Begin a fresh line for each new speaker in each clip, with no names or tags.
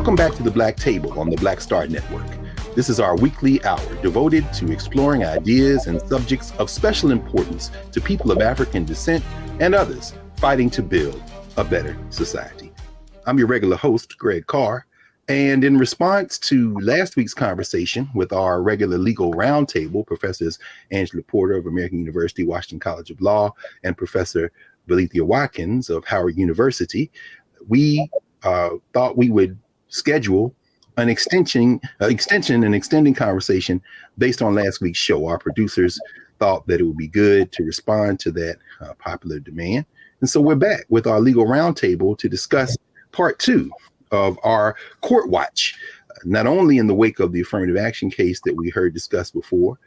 Welcome back to the Black Table on the Black Star Network. This is our weekly hour devoted to exploring ideas and subjects of special importance to people of African descent and others fighting to build a better society. I'm your regular host, Greg Carr, and in response to last week's conversation with our regular legal roundtable, Professors Angela Porter of American University, Washington College of Law, and Professor Valethia Watkins of Howard University, we thought we would schedule an extending conversation based on last week's show. Our producers thought that it would be good to respond to that popular demand. And so we're back with our legal roundtable to discuss part 2 of our court watch, not only in the wake of the affirmative action case that we heard discussed before,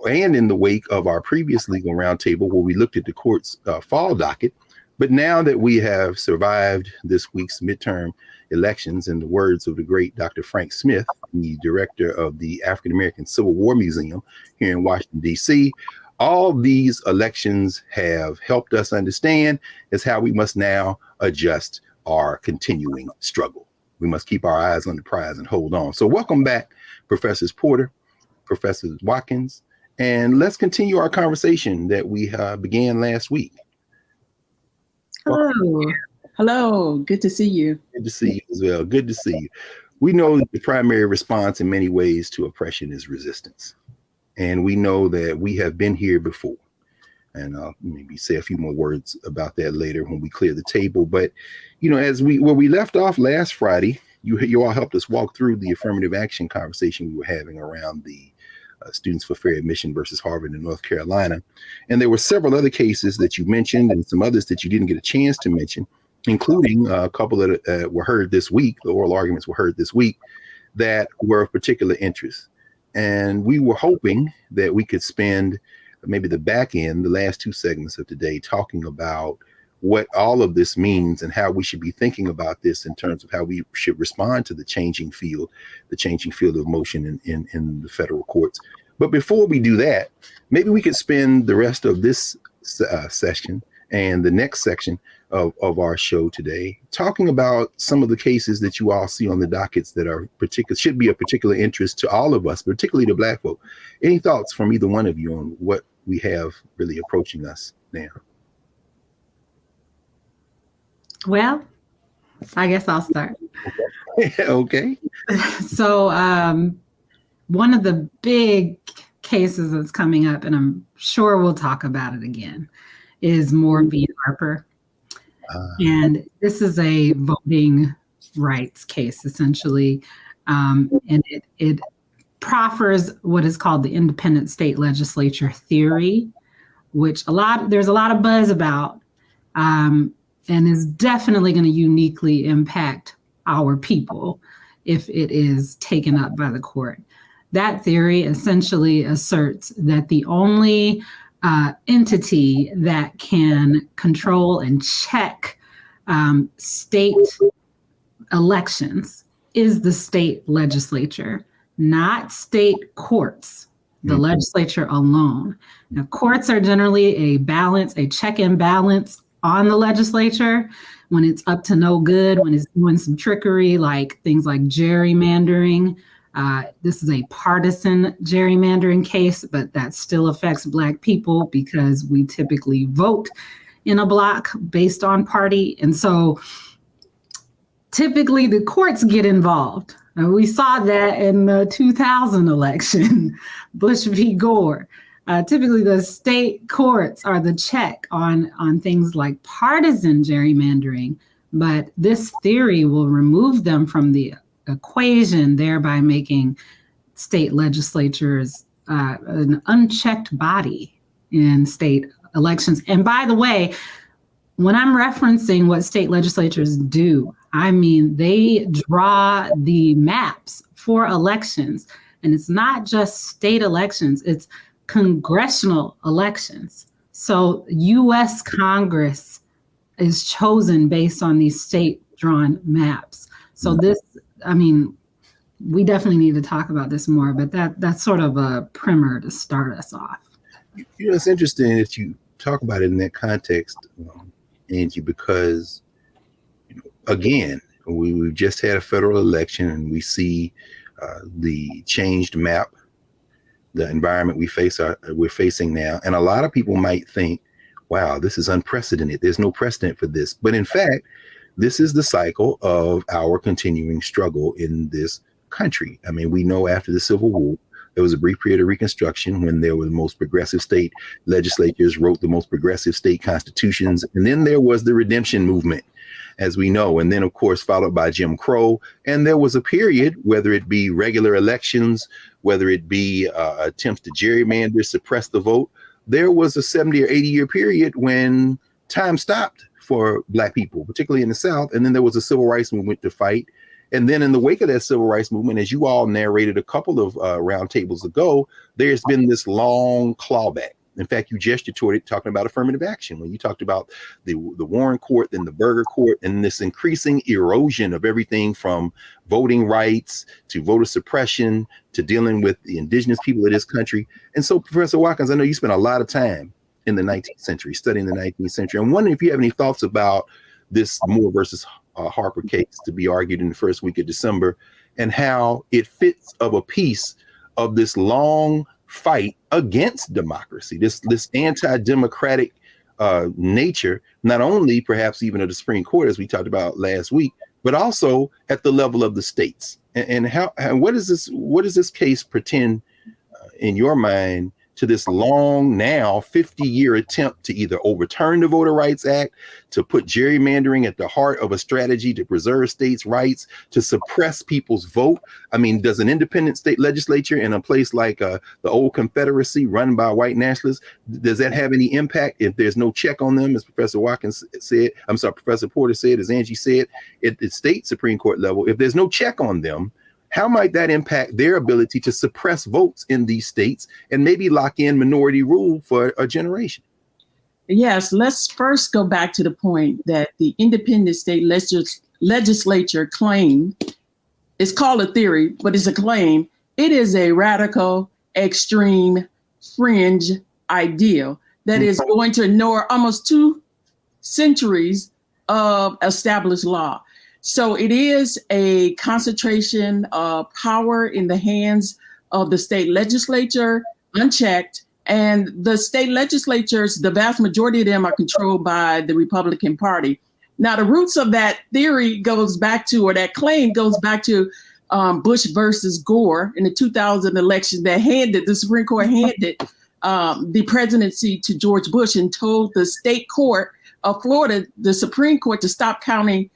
and in the wake of our previous legal roundtable where we looked at the court's fall docket. But now that we have survived this week's midterm elections, in the words of the great Dr. Frank Smith, the director of the African American Civil War Museum here in Washington, D.C., all these elections have helped us understand is how we must now adjust our continuing struggle. We must keep our eyes on the prize and hold on. So welcome back, Professors Porter, Professors Watkins, and let's continue our conversation that we began last week.
Hello. Good to see you.
Good to see you as well. Good to see you. We know that the primary response in many ways to oppression is resistance. And we know that we have been here before. And I'll maybe say a few more words about that later when we clear the table. But, you know, where we left off last Friday, you all helped us walk through the affirmative action conversation we were having around the Students for Fair Admission versus Harvard in North Carolina. And there were several other cases that you mentioned and some others that you didn't get a chance to mention, including a couple that were heard this week. The oral arguments were heard this week that were of particular interest. And we were hoping that we could spend maybe the back end, the last 2 segments of today, talking about what all of this means and how we should be thinking about this in terms of how we should respond to the changing field of motion in the federal courts. But before we do that, maybe we could spend the rest of this session and the next section of our show today talking about some of the cases that you all see on the dockets that are should be of particular interest to all of us, particularly to Black folk. Any thoughts from either one of you on what we have really approaching us now?
Well, I guess I'll start.
Okay.
So one of the big cases that's coming up, and I'm sure we'll talk about it again, is Moore v. Harper. And this is a voting rights case, essentially. And it proffers what is called the independent state legislature theory, which there's a lot of buzz about. And is definitely going to uniquely impact our people if it is taken up by the court. That theory essentially asserts that the only entity that can control and check state elections is the state legislature, not state courts, the legislature alone. Now, courts are generally a check and balance on the legislature when it's up to no good, when it's doing some trickery, like things like gerrymandering. This is a partisan gerrymandering case, but that still affects Black people because we typically vote in a block based on party. And so typically the courts get involved. And we saw that in the 2000 election, Bush v. Gore. Typically, the state courts are the check on things like partisan gerrymandering, but this theory will remove them from the equation, thereby making state legislatures an unchecked body in state elections. And by the way, when I'm referencing what state legislatures do, I mean they draw the maps for elections, and it's not just state elections, it's congressional elections. So U.S. Congress is chosen based on these state drawn maps. So this, I mean, we definitely need to talk about this more, but that's sort of a primer to start us off.
You know, it's interesting that you talk about it in that context, Angie, because, again, We've just had a federal election, and we see the changed map, the environment we're facing now. And a lot of people might think, wow, this is unprecedented. There's no precedent for this. But in fact, this is the cycle of our continuing struggle in this country. I mean, we know after the Civil War, there was a brief period of Reconstruction when there were the most progressive state legislatures, wrote the most progressive state constitutions. And then there was the redemption movement, as we know. And then, of course, followed by Jim Crow. And there was a period, whether it be regular elections, whether it be attempts to gerrymander, suppress the vote, there was a 70 or 80-year period when time stopped for Black people, particularly in the South. And then there was a civil rights movement to fight. And then in the wake of that civil rights movement, as you all narrated a couple of roundtables ago, there's been this long clawback. In fact, you gestured toward it talking about affirmative action when you talked about the Warren Court, then the Berger Court, and this increasing erosion of everything from voting rights to voter suppression to dealing with the indigenous people of this country. And so, Professor Watkins, I know you spent a lot of time in the 19th century, studying the 19th century. I'm wondering if you have any thoughts about this Moore versus Harper case to be argued in the first week of December, and how it fits of a piece of this long fight against democracy, this anti-democratic nature, not only perhaps even of the Supreme Court, as we talked about last week, but also at the level of the states. And what does this case pretend in your mind to this long, now 50-year attempt to either overturn the Voter Rights Act, to put gerrymandering at the heart of a strategy to preserve states' rights, to suppress people's vote? I mean, does an independent state legislature in a place like the old Confederacy run by white nationalists, does that have any impact if there's no check on them, as Professor Watkins said, Professor Porter said, as Angie said, at the state Supreme Court level, if there's no check on them, how might that impact their ability to suppress votes in these states and maybe lock in minority rule for a generation?
Yes, let's first go back to the point that the independent state legislature claim, it's called a theory, but it's a claim. It is a radical, extreme, fringe ideal that is going to ignore almost 2 centuries of established law. So it is a concentration of power in the hands of the state legislature, unchecked. And the state legislatures, the vast majority of them are controlled by the Republican Party. Now, the roots of that theory goes back to, or that claim goes back to Bush versus Gore in the 2000 election that the Supreme Court handed the presidency to George Bush and told the state court of Florida, the Supreme Court, to stop counting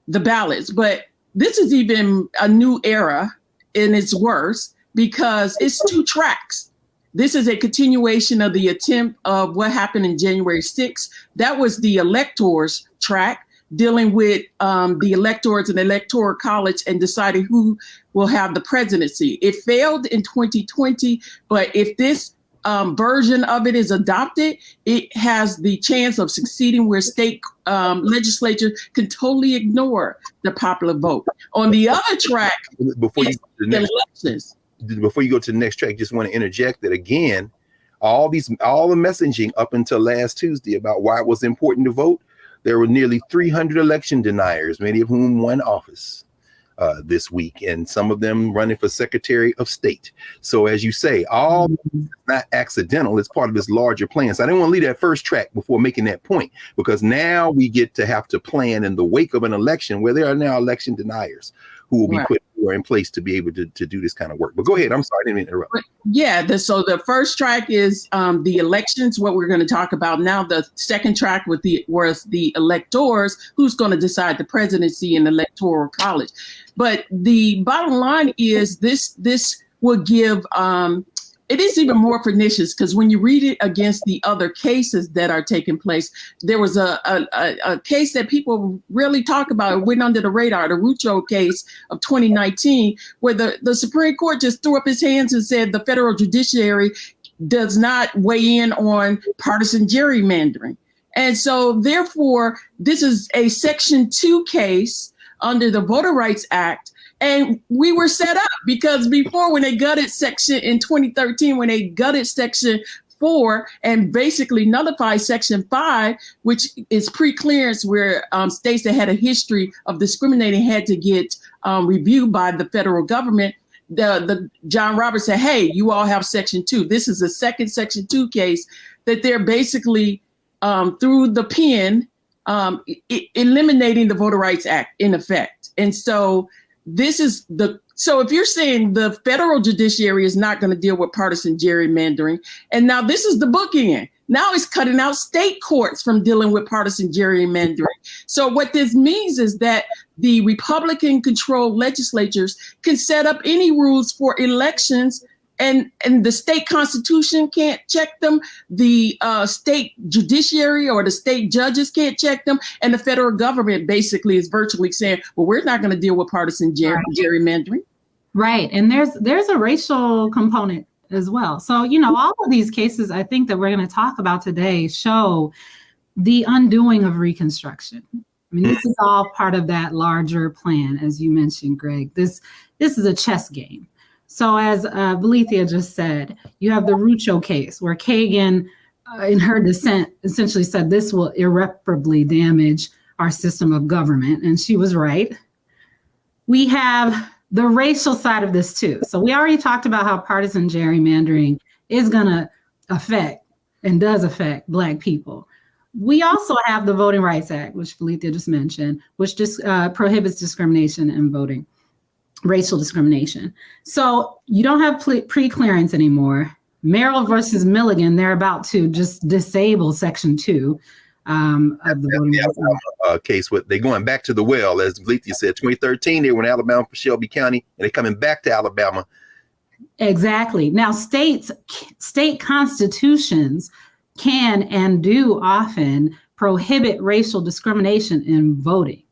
the ballots. But this is even a new era, and it's worse because it's 2 tracks. This is a continuation of the attempt of what happened in January 6th. That was the electors track, dealing with the electors and the electoral college and deciding who will have the presidency. It failed in 2020, but if this version of it is adopted, it has the chance of succeeding where state legislatures can totally ignore the popular vote. On the other track,
before you go to the next track, just want to interject that again, all the messaging up until last Tuesday about why it was important to vote, there were nearly 300 election deniers, many of whom won office this week, and some of them running for Secretary of State. So as you say, all not accidental, it's part of this larger plan. So I didn't want to leave that first track before making that point, because now we get to have to plan in the wake of an election where there are now election deniers who will be put in place to be able to do this kind of work. But go ahead. I'm sorry, I didn't mean to interrupt.
Yeah, so the first track is the elections, what we're going to talk about now. The second track was the electors, who's going to decide the presidency in the electoral college. But the bottom line is this will give, it is even more pernicious because when you read it against the other cases that are taking place, there was a case that people really talk about, it went under the radar, the Rucho case of 2019, where the Supreme Court just threw up his hands and said the federal judiciary does not weigh in on partisan gerrymandering. And so therefore, this is a Section 2 case under the Voter Rights Act. And we were set up because before, when they gutted section in 2013, when they gutted Section 4 and basically nullifies Section 5, which is pre-clearance, where states that had a history of discriminating had to get reviewed by the federal government. The John Roberts said, hey, you all have Section 2. This is a second Section 2 case that they're basically through the pen eliminating the Voter Rights Act in effect. And so so if you're saying the federal judiciary is not going to deal with partisan gerrymandering, and now this is the bookend. Now it's cutting out state courts from dealing with partisan gerrymandering. So what this means is that the Republican-controlled legislatures can set up any rules for elections, and the state constitution can't check them. The state judiciary or the state judges can't check them. And the federal government basically is virtually saying, well, we're not going to deal with partisan gerrymandering.
Right. And there's a racial component as well. So, all of these cases, I think that we're going to talk about today show the undoing of Reconstruction. I mean, this is all part of that larger plan, as you mentioned, Greg. This is a chess game. So as Valethia just said, you have the Rucho case where Kagan, in her dissent, essentially said this will irreparably damage our system of government. And she was right. We have the racial side of this too. So we already talked about how partisan gerrymandering is going to affect and does affect Black people. We also have the Voting Rights Act, which Valethia just mentioned, which just prohibits discrimination in voting. Racial discrimination. So you don't have pre-clearance anymore. Merrill versus Milligan, they're about to just disable Section 2 of the Voting Rights Act.
Case with they're going back to the well, as Valethia said. 2013, they were in Alabama for Shelby County, and they're coming back to Alabama.
Exactly. Now, state constitutions can and do often prohibit racial discrimination in voting.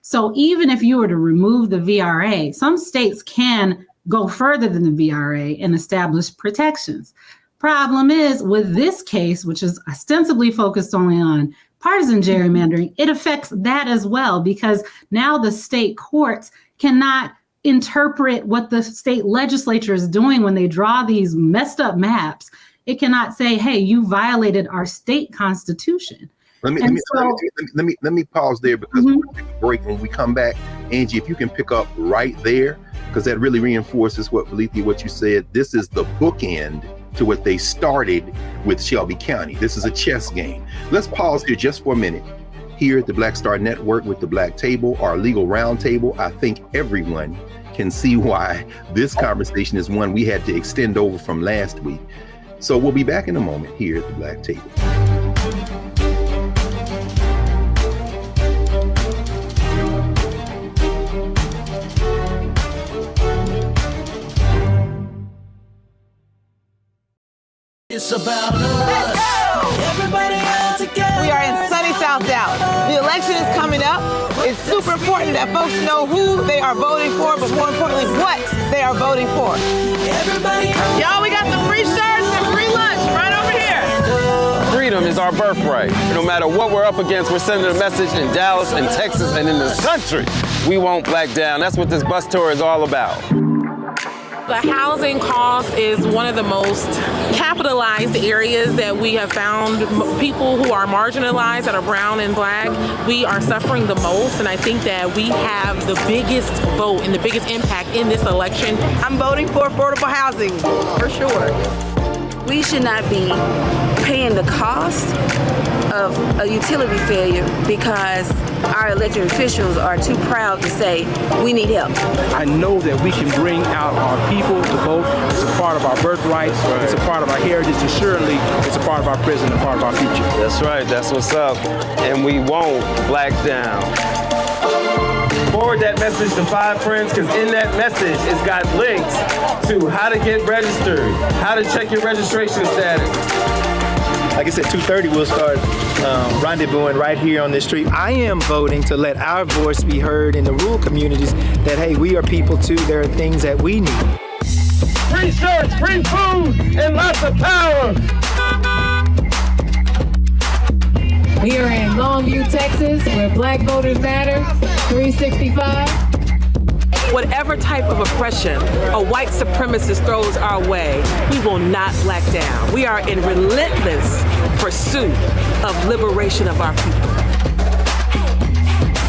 So even if you were to remove the VRA, some states can go further than the VRA and establish protections. Problem is, with this case, which is ostensibly focused only on partisan gerrymandering, it affects that as well, because now the state courts cannot interpret what the state legislature is doing when they draw these messed up maps. It cannot say, hey, you violated our state constitution.
Let me pause there, because we're going to take a break. When we come back, Angie, if you can pick up right there, because that really reinforces what you said. This is the bookend to what they started with Shelby County. This is a chess game. Let's pause here just for a minute. Here at the Black Star Network with the Black Table, our legal roundtable, I think everyone can see why this conversation is one we had to extend over from last week. So we'll be back in a moment here at the Black Table.
It's about us. Everybody all together.
We are in sunny South Dallas. The election is coming up. It's super important that folks know who they are voting for, but more importantly, what they are voting for.
Everybody,
Y'all, we got some free shirts and free lunch right over here.
Freedom is our birthright. No matter what we're up against, we're sending a message in Dallas and Texas and in this country. We won't back down. That's what this bus tour is all about.
The housing cost is one of the most capitalized areas that we have found. People who are marginalized, that are brown and Black, we are suffering the most, and I think that we have the biggest vote and the biggest impact in this election.
I'm voting for affordable housing, for sure.
We should not be paying the cost of a utility failure because our elected officials are too proud to say we need help.
I know that we can bring out our people to vote. It's a part of our birthright. It's a part of our heritage. And surely it's a part of our present and part of our future.
That's right. That's what's up. And we won't black down. Forward that message to 5 friends, because in that message it's got links to how to get registered, how to check your registration status.
Like I said, 2:30 we'll start rendezvousing right here on this street. I am voting to let our voice be heard in the rural communities that, hey, we are people too. There are things that we need.
Free shirts, free food, and lots of power.
We are in Longview, Texas, where Black Voters Matter, 365.
whatever type of oppression a white supremacist throws our way, we will not back down. We are in relentless pursuit of liberation of our people.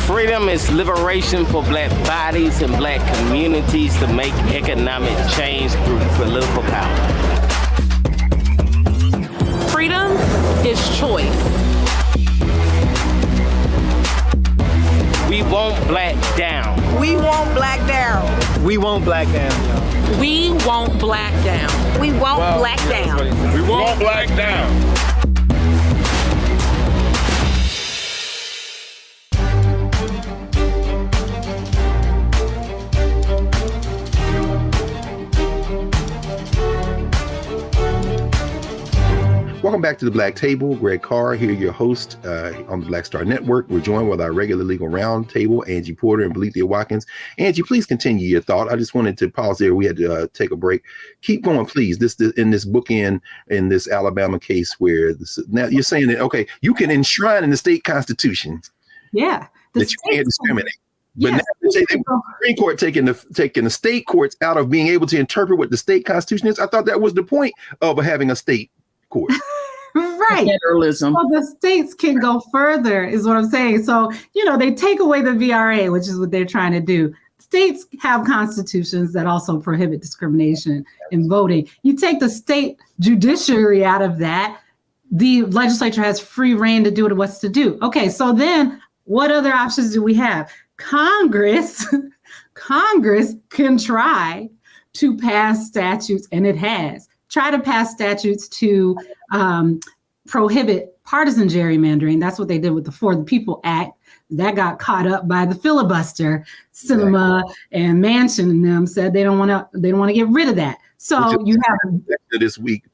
Freedom is liberation for black bodies and black communities to make economic change through political power.
Freedom is choice.
We won't black down.
We won't black down.
We won't black down, y'all.
We won't black down.
We won't black down.
We won't black down.
Welcome back to the Black Table. Greg Carr here, your host on the Black Star Network. We're joined with our regular legal roundtable, Angie Porter and Belethea Watkins. Angie, please continue your thought. I just wanted to pause there. We had to take a break. Keep going, please. This in this bookend in this Alabama case where now you're saying that, okay, you can enshrine in the state constitution that you can't discriminate. But now the Supreme Court taking the state courts out of being able to interpret what the state constitution is. I thought that was the point of having a state court.
Right.
Federalism.
So the states can go further, is what I'm saying. So, they take away the VRA, which is what they're trying to do. States have constitutions that also prohibit discrimination in voting. You take the state judiciary out of that, the legislature has free reign to do what it wants to do. Okay, so then what other options do we have? Congress can try to pass statutes, and it has. Try to pass statutes to prohibit partisan gerrymandering. That's what they did with the For the People Act. That got caught up by the filibuster. Cinema and Manchin and them said they don't want to get rid of that. So you have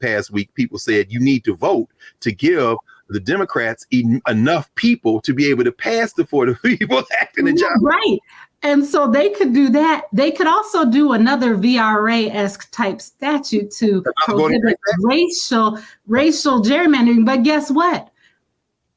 past week, people said you need to vote to give the Democrats enough people to be able to pass the For the People Act in the job.
Right. And so they could do that. They could also do another VRA-esque type statute to prohibit racial gerrymandering. But guess what?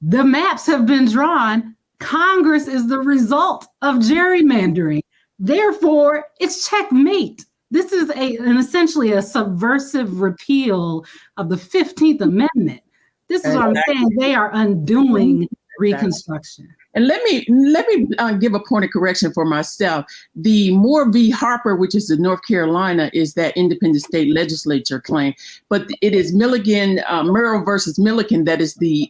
The maps have been drawn. Congress is the result of gerrymandering. Therefore, it's checkmate. This is essentially a subversive repeal of the 15th Amendment. This is what I'm saying. They are undoing Reconstruction.
And let me give a point of correction for myself. The Moore v. Harper, which is in North Carolina, is that independent state legislature claim, but it is Merrill versus Milliken that is the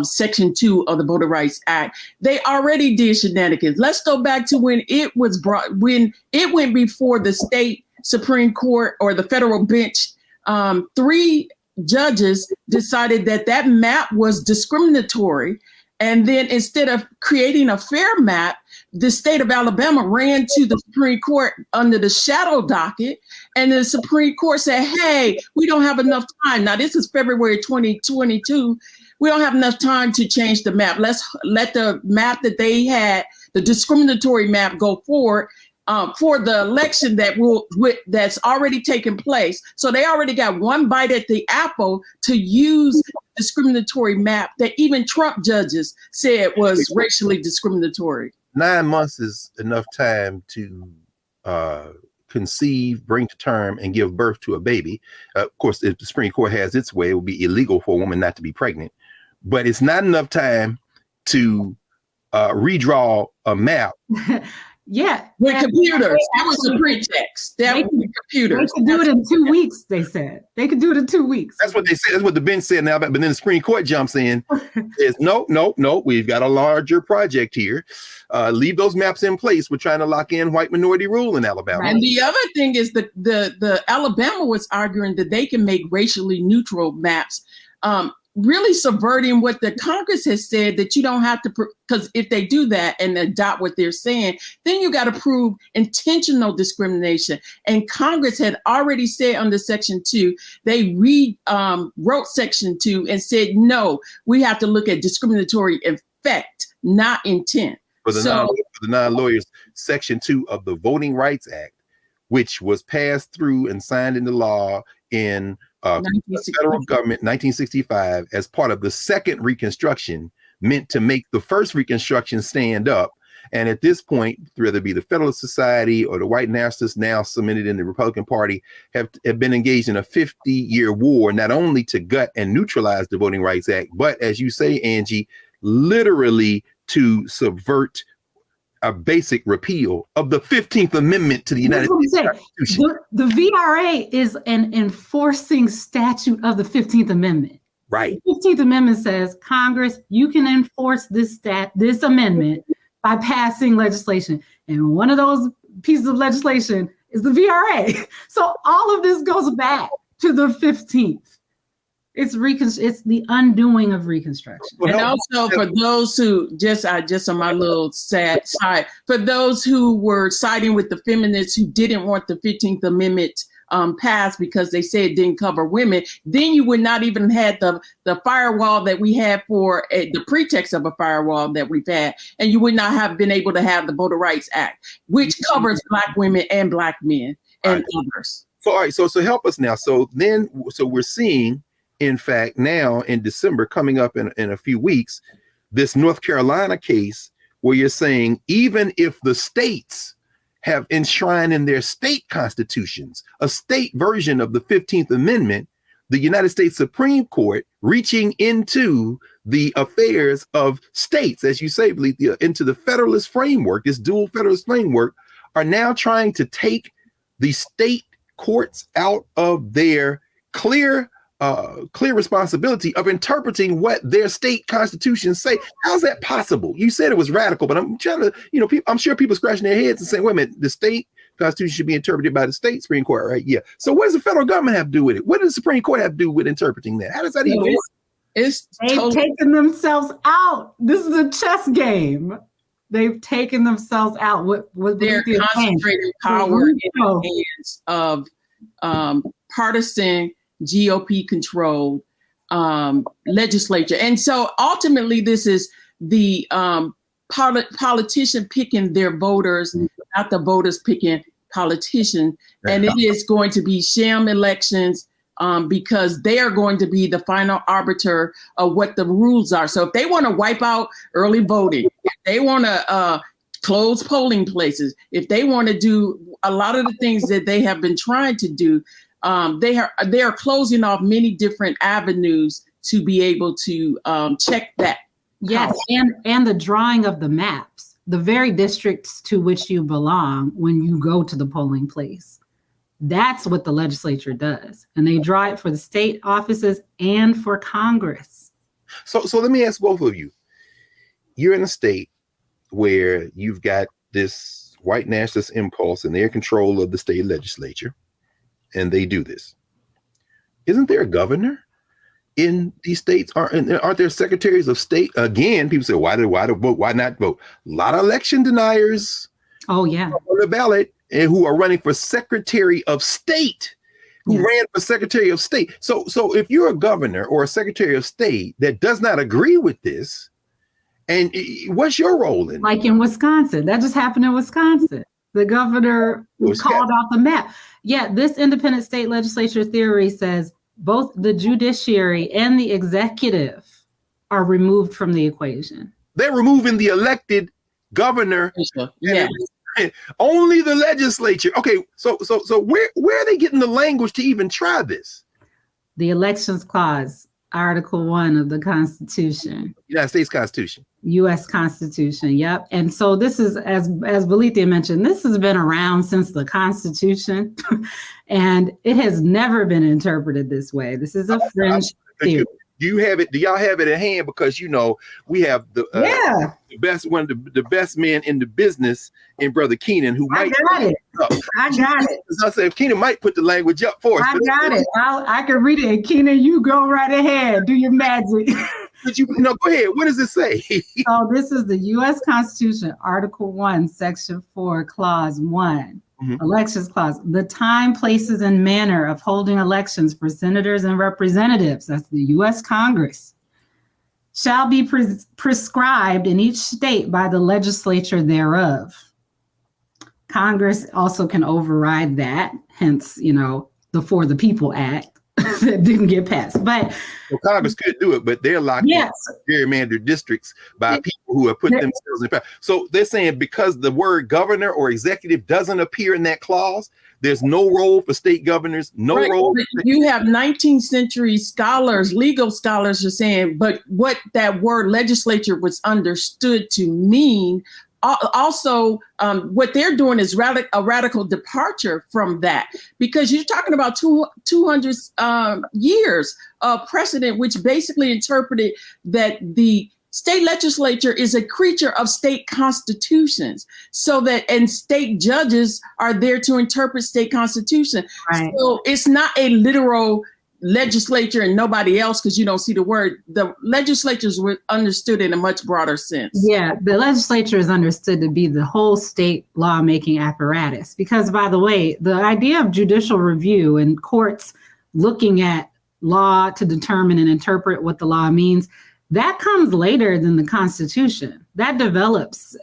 Section 2 of the Voting Rights Act. They already did shenanigans. Let's go back to when it went before the state Supreme Court or the federal bench. 3 judges decided that map was discriminatory. And then instead of creating a fair map, the state of Alabama ran to the Supreme Court under the shadow docket. And the Supreme Court said, hey, we don't have enough time. Now, this is February 2022. We don't have enough time to change the map. Let's let the map that they had, the discriminatory map, go forward for the election that's already taken place. So they already got one bite at the apple to use discriminatory map that even Trump judges said was racially discriminatory.
9 months is enough time to conceive, bring to term, and give birth to a baby. Of course, if the Supreme Court has its way, it would be illegal for a woman not to be pregnant. But it's not enough time to redraw a map.
Yeah.
With computers. That was a pretext. That was the computers.
They could do it in 2 weeks, they said. They could do it in 2 weeks.
That's what they said. That's what the bench said now. But then the Supreme Court jumps in. Says, no. We've got a larger project here. Leave those maps in place. We're trying to lock in white minority rule in Alabama.
And the other thing is the Alabama was arguing that they can make racially neutral maps. Really subverting what the Congress has said, that you don't have to, because if they do that and adopt what they're saying, then you got to prove intentional discrimination. And Congress had already said under Section 2, they wrote Section 2 and said, no, we have to look at discriminatory effect, not intent.
For the non-lawyers, Section 2 of the Voting Rights Act, which was passed through and signed into law in the federal government 1965 as part of the second Reconstruction, meant to make the first Reconstruction stand up. And at this point, whether it be the Federalist Society or the white nationalists now cemented in the Republican Party have been engaged in a 50-year war, not only to gut and neutralize the Voting Rights Act, but as you say, Angie, literally to subvert a basic repeal of the 15th Amendment to the United States Constitution.
The VRA is an enforcing statute of the 15th Amendment.
Right.
The 15th Amendment says, Congress, you can enforce this amendment by passing legislation. And one of those pieces of legislation is the VRA. So all of this goes back to the 15th. It's the undoing of Reconstruction.
And also for those who just on my little sad side, for those who were siding with the feminists who didn't want the 15th Amendment passed because they said it didn't cover women, then you would not even had the firewall that we had for the pretext of a firewall that we've had, and you would not have been able to have the Voter Rights Act, which covers Black women and Black men and others.
So all right, so help us now. So we're seeing, in fact, now in December, coming up in a few weeks, this North Carolina case where you're saying even if the states have enshrined in their state constitutions a state version of the 15th Amendment, the United States Supreme Court, reaching into the affairs of states, as you say, into the Federalist framework, this dual Federalist framework, are now trying to take the state courts out of their clear responsibility of interpreting what their state constitutions say. How's that possible? You said it was radical, but I'm trying to, I'm sure people scratching their heads and saying, wait a minute, the state constitution should be interpreted by the state Supreme Court, right? Yeah. So what does the federal government have to do with it? What does the Supreme Court have to do with interpreting that? How does that even work?
They've taken themselves out. This is a chess game. They've taken themselves out.
They're concentrating power in the hands of partisan GOP controlled legislature. And so ultimately this is the politician picking their voters, not the voters picking politicians. And it is going to be sham elections because they are going to be the final arbiter of what the rules are. So if they want to wipe out early voting, if they want to close polling places, if they want to do a lot of the things that they have been trying to do, they are closing off many different avenues to be able to check that.
Yes, and the drawing of the maps, the very districts to which you belong when you go to the polling place. That's what the legislature does. And they draw it for the state offices and for Congress.
So let me ask both of you. You're in a state where you've got this white nationalist impulse and their control of the state legislature. And they do this. Isn't there a governor in these states? Aren't there secretaries of state? Again, people say, why vote? Why not vote? A lot of election deniers.
Oh, yeah.
On the ballot and who are running for secretary of state, who ran for secretary of state. So if you're a governor or a secretary of state that does not agree with this, and what's your role in it?
Like in Wisconsin, that just happened in Wisconsin. The governor called out the map. Yeah, this independent state legislature theory says both the judiciary and the executive are removed from the equation.
They're removing the elected governor.
Yeah.
Only the legislature. Okay, so where are they getting the language to even try this?
The Elections Clause, Article 1 of the Constitution.
United States Constitution.
U.S. Constitution, yep. And so this is, as Valithia mentioned, this has been around since the Constitution, and it has never been interpreted this way. This is a fringe theory.
Do you have it? Do y'all have it at hand? Because we have the best man in the business in Brother Keenan, who might.
I got it.
I say if Keenan might put the language up for us.
I got it. I can read it. Keenan, you go right ahead. Do your magic.
Go ahead. What does it say?
So this is the U.S. Constitution, Article 1, Section 4, Clause 1. Elections Clause. The time, places, and manner of holding elections for senators and representatives, that's the U.S. Congress, shall be prescribed in each state by the legislature thereof. Congress also can override that, hence, the For the People Act. that didn't get passed. But
well, Congress could do it, but they're locked in gerrymandered districts by people who have put themselves in power. So they're saying because the word governor or executive doesn't appear in that clause, there's no role for state governors, no role.
You have 19th century scholars, legal scholars are saying, but what that word legislature was understood to mean. Also, what they're doing is a radical departure from that, because you're talking about 200 years of precedent, which basically interpreted that the state legislature is a creature of state constitutions, and state judges are there to interpret state constitution. Right. So it's not a literal legislature and nobody else, because you don't see the word. The legislatures were understood in a much broader sense.
Yeah, the legislature is understood to be the whole state lawmaking apparatus, because, by the way, the idea of judicial review and courts looking at law to determine and interpret what the law means, that comes later than the Constitution. That develops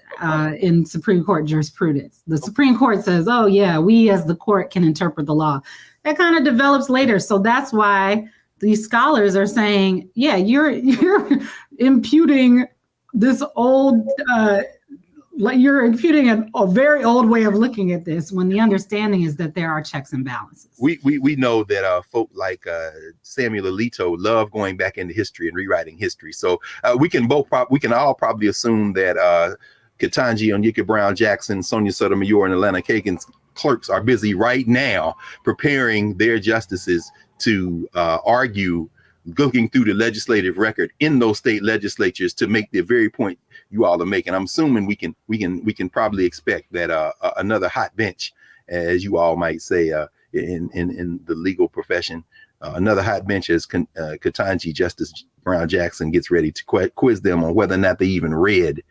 in Supreme Court jurisprudence. The Supreme Court says, oh yeah, we as the court can interpret the law. That kind of develops later. So that's why these scholars are saying, yeah, you're imputing this old, you're imputing a very old way of looking at this, when the understanding is that there are checks and balances.
We know that folk like Samuel Alito love going back into history and rewriting history. So we can all probably assume that Ketanji Onyeka Brown Jackson, Sonia Sotomayor, and Atlanta Kagan's clerks are busy right now preparing their justices to argue, looking through the legislative record in those state legislatures to make the very point you all are making. I'm assuming we can probably expect that another hot bench, as you all might say in the legal profession, another hot bench as Ketanji Justice Brown Jackson gets ready to quiz them on whether or not they even read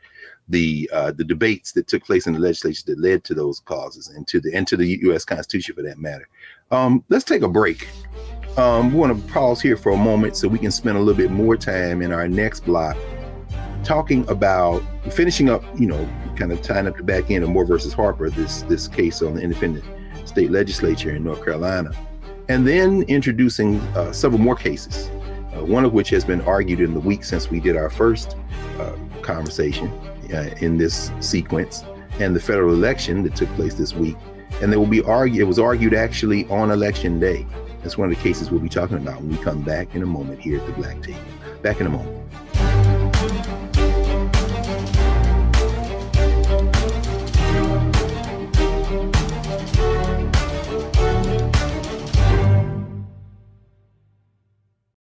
the debates that took place in the legislature that led to those clauses and to the U.S. Constitution, for that matter. Let's take a break. We want to pause here for a moment so we can spend a little bit more time in our next block talking about finishing up, kind of tying up the back end of Moore versus Harper, this case on the independent state legislature in North Carolina, and then introducing several more cases, one of which has been argued in the week since we did our first conversation in this sequence, and the federal election that took place this week. And it was argued actually on election day. That's one of the cases we'll be talking about when we come back in a moment here at the Black Table. Back in a moment.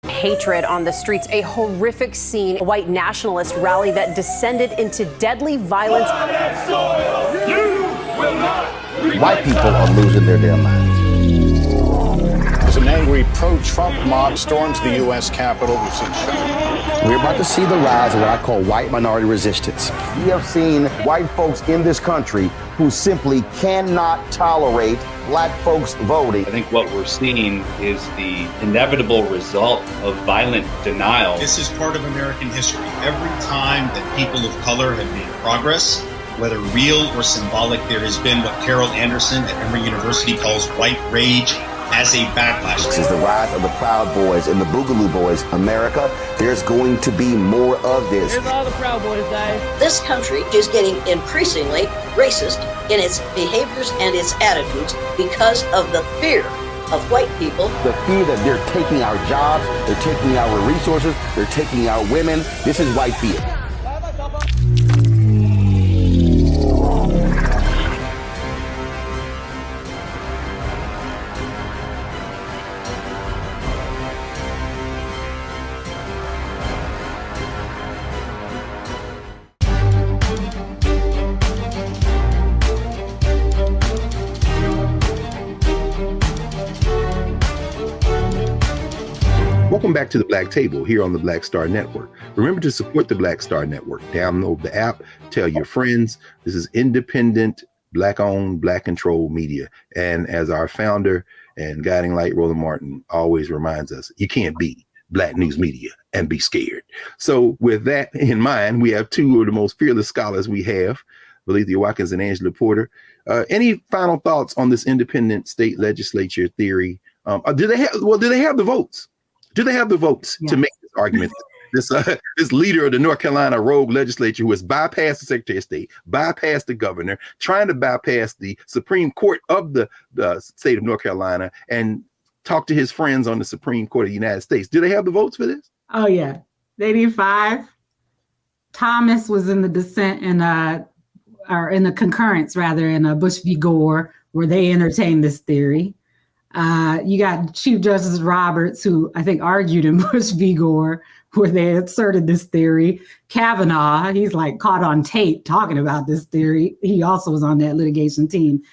Hatred on the streets, a horrific scene, a white nationalist rally that descended into deadly violence.
White people are losing their damn minds. An angry pro-Trump mob storms the U.S. Capitol. We're about to see the rise of what I call white minority resistance. We have seen white folks in this country who simply cannot tolerate black folks voting.
I think what we're seeing is the inevitable result of violent denial.
This is part of American history. Every time that people of color have made progress, whether real or symbolic, there has been what Carol Anderson at Emory University calls white rage as a backlash.
This is the rise of the Proud Boys and the Boogaloo Boys. America, there's going to be more of this.
Here's all the Proud Boys, Dave.
This country is getting increasingly racist in its behaviors and its attitudes because of the fear of white people.
The fear that they're taking our jobs, they're taking our resources, they're taking our women. This is white fear.
Welcome back to the Black Table here on the Black Star Network. Remember to support the Black Star Network. Download the app, tell your friends. This is independent, Black-owned, Black-controlled media. And as our founder and guiding light, Roland Martin, always reminds us, you can't be Black news media and be scared. So with that in mind, we have two of the most fearless scholars we have, Alethea Watkins and Angela Porter. Any final thoughts on this independent state legislature theory? Do they have the votes? Do they have the votes to make this argument? This leader of the North Carolina rogue legislature who has bypassed the Secretary of State, bypassed the governor, trying to bypass the Supreme Court of the state of North Carolina and talk to his friends on the Supreme Court of the United States. Do they have the votes for this?
Oh, yeah. They need 5. Thomas was in the dissent or in the concurrence, rather, in Bush v. Gore, where they entertained this theory. You got Chief Justice Roberts, who I think argued in Bush v. Gore, where they asserted this theory. Kavanaugh, he's like caught on tape talking about this theory. He also was on that litigation team.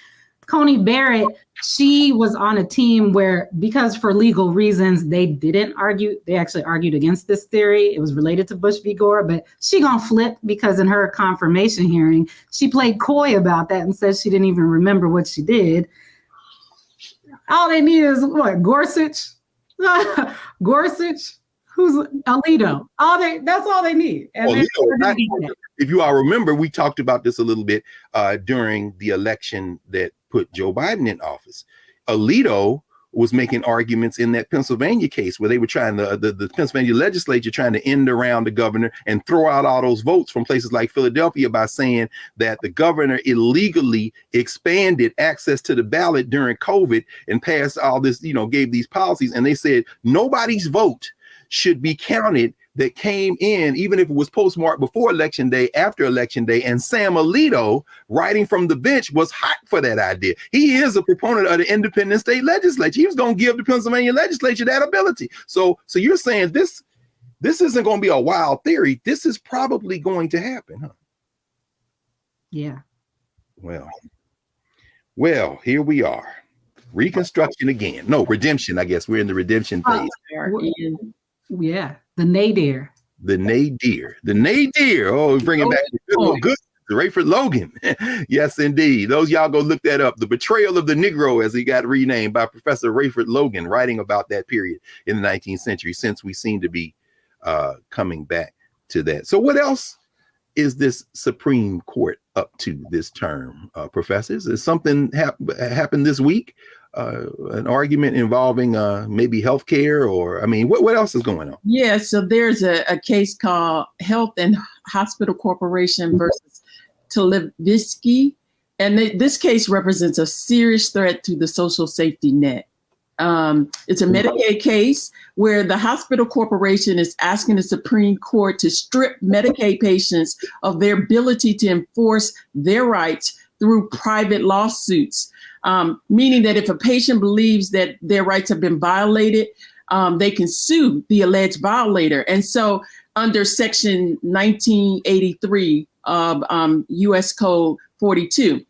Coney Barrett, she was on a team where, because for legal reasons, they didn't argue. They actually argued against this theory. It was related to Bush v. Gore, but she gonna flip because in her confirmation hearing, she played coy about that and said she didn't even remember what she did. All they need is what? Gorsuch? Gorsuch? Who's Alito? That's all they need. And
if you all remember, we talked about this a little bit during the election that put Joe Biden in office. Alito was making arguments in that Pennsylvania case where they were trying to, the Pennsylvania legislature trying to end around the governor and throw out all those votes from places like Philadelphia by saying that the governor illegally expanded access to the ballot during COVID and passed all this, gave these policies. And they said nobody's vote should be counted that came in, even if it was postmarked before Election Day, after Election Day. And Sam Alito, writing from the bench, was hot for that idea. He is a proponent of the independent state legislature. He was going to give the Pennsylvania legislature that ability. So you're saying this isn't going to be a wild theory. This is probably going to happen, huh?
Yeah.
Well, here we are. Reconstruction again. No, redemption, I guess. We're in the redemption phase.
Yeah, the nadir.
The nadir. Oh, we're bringing back the good. Rayford Logan. Yes, indeed. Those y'all go look that up. The Betrayal of the Negro, as he got renamed by Professor Rayford Logan, writing about that period in the 19th century, since we seem to be coming back to that. So what else is this Supreme Court up to this term, professors? Is something happened this week? An argument involving maybe healthcare, or what else is going on?
Yeah, so there's a case called Health and Hospital Corporation versus Televisky, and this case represents a serious threat to the social safety net. It's a Medicaid case where the hospital corporation is asking the Supreme Court to strip Medicaid patients of their ability to enforce their rights through private lawsuits. Meaning that if a patient believes that their rights have been violated, they can sue the alleged violator. And so under Section 1983 of U.S. Code 42,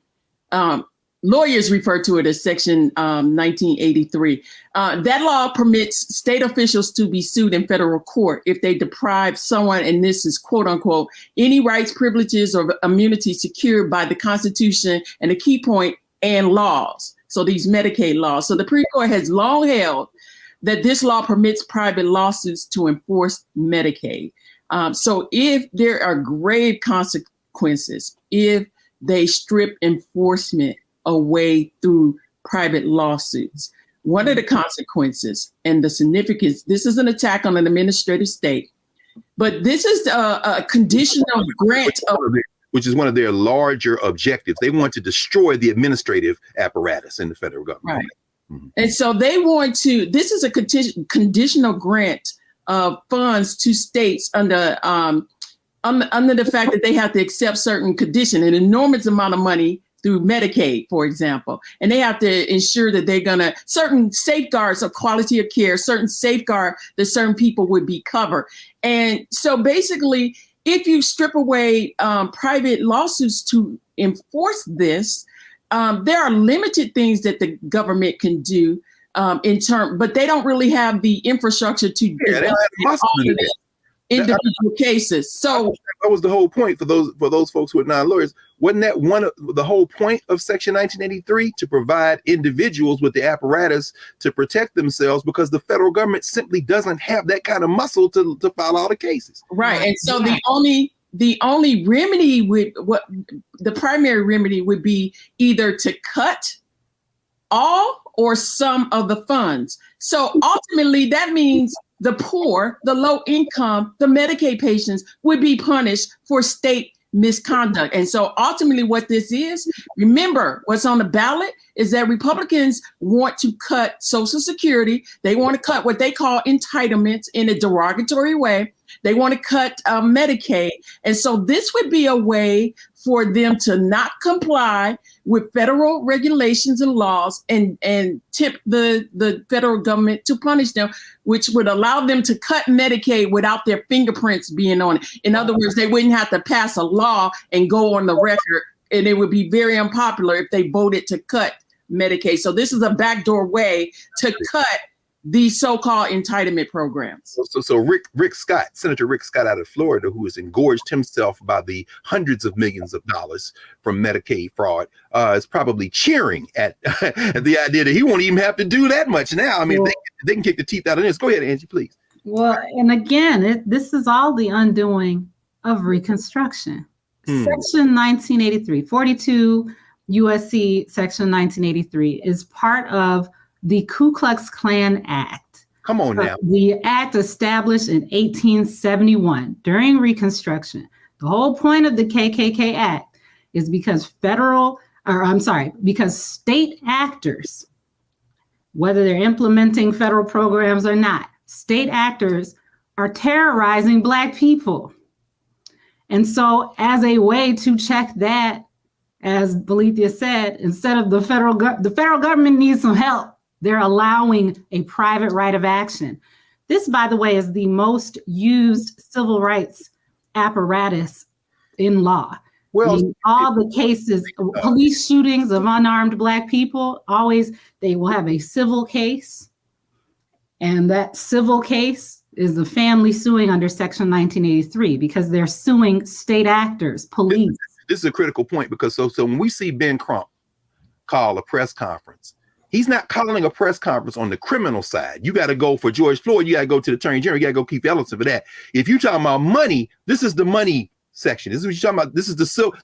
lawyers refer to it as Section 1983. That law permits state officials to be sued in federal court if they deprive someone, and this is quote unquote, any rights, privileges, or immunity secured by the Constitution, and the key point, and laws. So these Medicaid laws. So the Supreme Court has long held that this law permits private lawsuits to enforce Medicaid. So if there are grave consequences, if they strip enforcement away through private lawsuits, one of the consequences and the significance, this is an attack on an administrative state, but this is a conditional grant of,
which is one of their larger objectives. They want to destroy the administrative apparatus in the federal government.
Right. Mm-hmm. And so they want to, this is a conditional grant of funds to states under the fact that they have to accept certain conditions, an enormous amount of money through Medicaid, for example. And they have to ensure that they're gonna, certain safeguards of quality of care, certain safeguard that certain people would be covered. And so basically, if you strip away private lawsuits to enforce this, there are limited things that the government can do but they don't really have the infrastructure to develop all of the individual cases. So
that was the whole point for those folks who are non-lawyers. Wasn't that the whole point of Section 1983, to provide individuals with the apparatus to protect themselves, because the federal government simply doesn't have that kind of muscle to file all the cases.
Right. And so the only remedy the primary remedy would be either to cut all or some of the funds. So ultimately, that means the poor, the low income, the Medicaid patients would be punished for state misconduct. And so ultimately what this is, remember what's on the ballot is that Republicans want to cut Social Security. They want to cut what they call entitlements in a derogatory way. They want to cut Medicaid. And so this would be a way for them to not comply with federal regulations and laws and tip the federal government to punish them, which would allow them to cut Medicaid without their fingerprints being on it. In other words, they wouldn't have to pass a law and go on the record, and it would be very unpopular if they voted to cut Medicaid. So this is a backdoor way to cut these so-called entitlement programs.
So Rick Scott, Senator Rick Scott out of Florida, who has engorged himself by the hundreds of millions of dollars from Medicaid fraud, is probably cheering at the idea that he won't even have to do that much now. I mean, they can kick the teeth out of this. Go ahead, Angie, please.
Well, and again, this is all the undoing of Reconstruction. Section 1983, 42 USC Section 1983 is part of the Ku Klux Klan Act.
Come on now.
The act established in 1871 during Reconstruction. The whole point of the KKK Act is because because state actors, whether they're implementing federal programs or not, state actors are terrorizing Black people. And so as a way to check that, as Belethia said, instead of the federal government needs some help, they're allowing a private right of action. This, by the way, is the most used civil rights apparatus in law. Well, in all the cases, police shootings of unarmed Black people, they will have a civil case. And that civil case is the family suing under Section 1983 because they're suing state actors, police.
This is a critical point because so when we see Ben Crump call a press conference, he's not calling a press conference on the criminal side. You got to go for George Floyd. You got to go to the Attorney General. You got to go Keith Ellison for that. If you're talking about money, this is the money section. This is what you're talking about.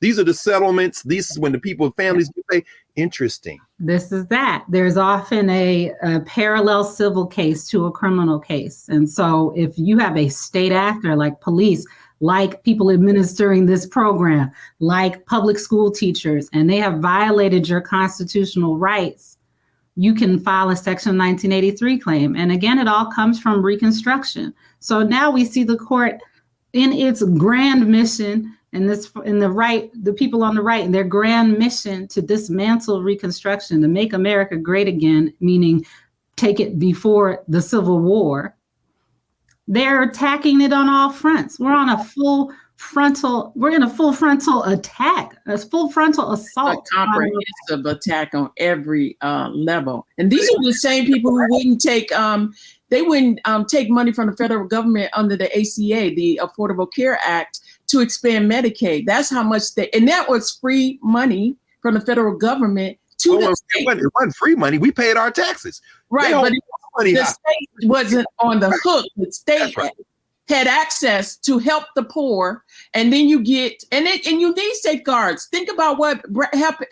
These are the settlements. This is when the people, families get paid. Interesting.
This is that. There's often a parallel civil case to a criminal case. And so if you have a state actor like police, like people administering this program, like public school teachers, and they have violated your constitutional rights, you can file a Section 1983 claim. And again, it all comes from Reconstruction. So now we see the court in its grand mission, and the people on the right, in their grand mission to dismantle Reconstruction, to make America great again, meaning take it before the Civil War. They're attacking it on all fronts. We're in a full frontal attack, a full frontal assault.
A comprehensive attack on every level. And these are the same people who wouldn't take money from the federal government under the ACA, the Affordable Care Act, to expand Medicaid. That's how much and that was free money from the federal government to the state.
It wasn't free money. We paid our taxes.
Right, but the state wasn't on the hook. The state had access to help the poor, and then you get and you need safeguards. Think about what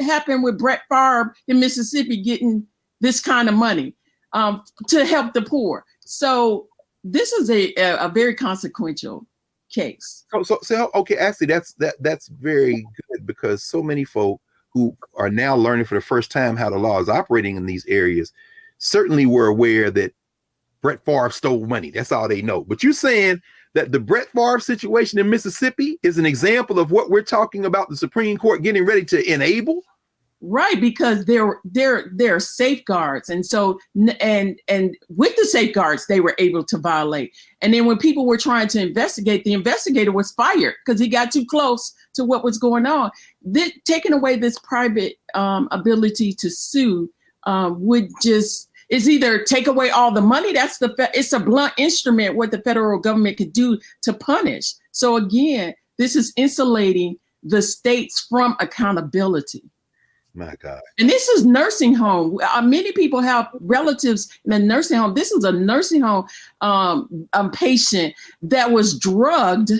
happened with Brett Favre in Mississippi getting this kind of money to help the poor. So this is a very consequential case.
So okay, actually that's very good because so many folk who are now learning for the first time how the law is operating in these areas certainly were aware that Brett Favre stole money. That's all they know. But you're saying that the Brett Favre situation in Mississippi is an example of what we're talking about the Supreme Court getting ready to enable?
Right, because there are safeguards, and so and with the safeguards they were able to violate. And then when people were trying to investigate, the investigator was fired because he got too close to what was going on. Taking away this private ability to sue would just is either take away all the money. It's a blunt instrument what the federal government could do to punish. So again, this is insulating the states from accountability.
My God.
And this is nursing home. Many people have relatives in a nursing home. This is a nursing home patient that was drugged